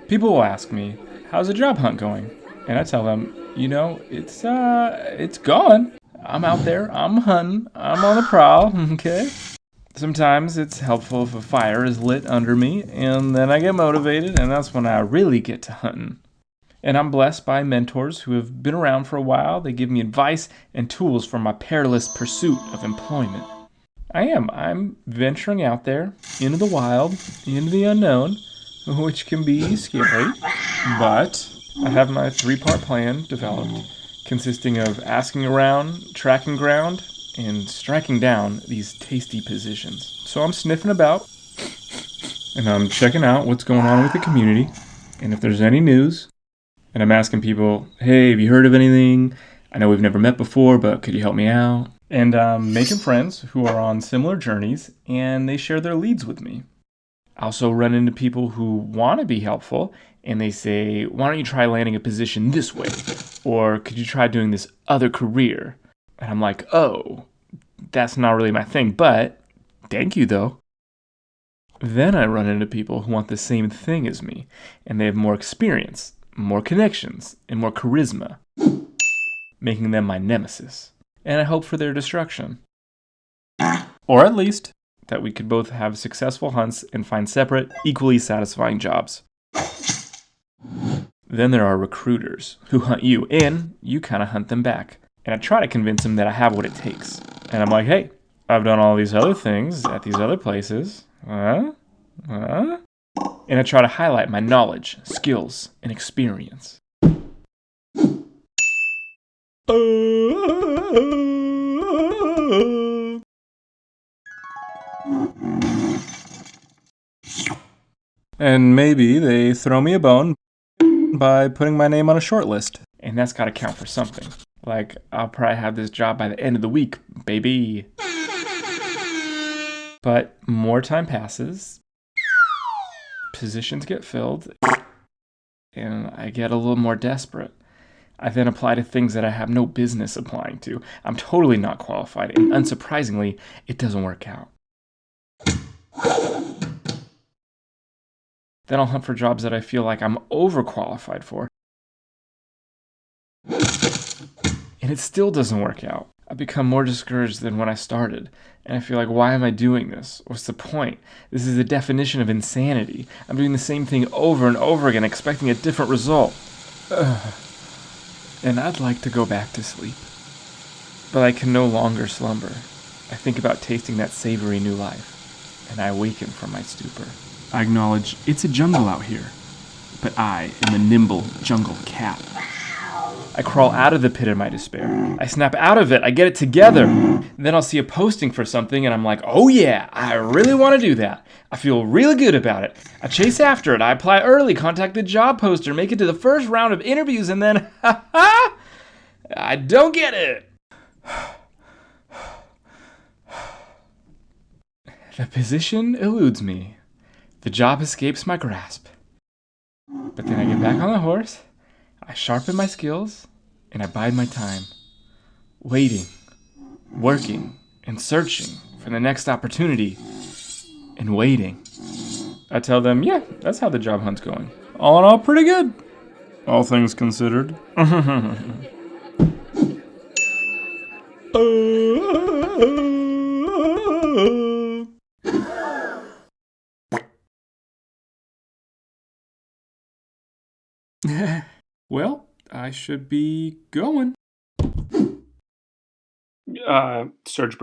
People will ask me, how's the job hunt going? And I tell them, it's going. I'm out there, I'm hunting, I'm on the prowl, okay? Sometimes it's helpful if a fire is lit under me, and then I get motivated, and that's when I really get to hunting. And I'm blessed by mentors who have been around for a while. They give me advice and tools for my perilous pursuit of employment. I'm venturing out there into the wild, into the unknown, which can be scary, but I have my three-part plan developed, consisting of asking around, tracking ground, and striking down these tasty positions. So I'm sniffing about, and I'm checking out what's going on with the community, and if there's any news, and I'm asking people, hey, have you heard of anything? I know we've never met before, but could you help me out? And making friends who are on similar journeys, and they share their leads with me. I also run into people who want to be helpful, and they say, why don't you try landing a position this way? Or could you try doing this other career? And I'm like, oh, that's not really my thing, but thank you though. Then I run into people who want the same thing as me, and they have more experience, more connections, and more charisma, making them my nemesis. And I hope for their destruction. Or at least that we could both have successful hunts and find separate, equally satisfying jobs. Then there are recruiters who hunt you, and you kind of hunt them back. And I try to convince them that I have what it takes. And I'm like, hey, I've done all these other things at these other places. And I try to highlight my knowledge, skills, and experience. And maybe they throw me a bone by putting my name on a short list. And that's gotta count for something. Like, I'll probably have this job by the end of the week, baby. But more time passes, positions get filled, and I get a little more desperate. I then apply to things that I have no business applying to. I'm totally not qualified, and unsurprisingly, it doesn't work out. Then I'll hunt for jobs that I feel like I'm overqualified for. And it still doesn't work out. I become more discouraged than when I started. And I feel like, why am I doing this? What's the point? This is the definition of insanity. I'm doing the same thing over and over again, expecting a different result. Ugh. And I'd like to go back to sleep. But I can no longer slumber. I think about tasting that savory new life, and I awaken from my stupor. I acknowledge it's a jungle out here, but I am a nimble jungle cat. I crawl out of the pit of my despair. I snap out of it. I get it together. Then I'll see a posting for something, and I'm like, oh yeah, I really want to do that. I feel really good about it. I chase after it. I apply early, contact the job poster, make it to the first round of interviews, and then, I don't get it. The position eludes me. The job escapes my grasp. But then I get back on the horse, I sharpen my skills, and I bide my time, waiting, working, and searching for the next opportunity, and waiting. I tell them, yeah, that's how the job hunt's going. All in all, pretty good. All things considered. Well, I should be going. Serge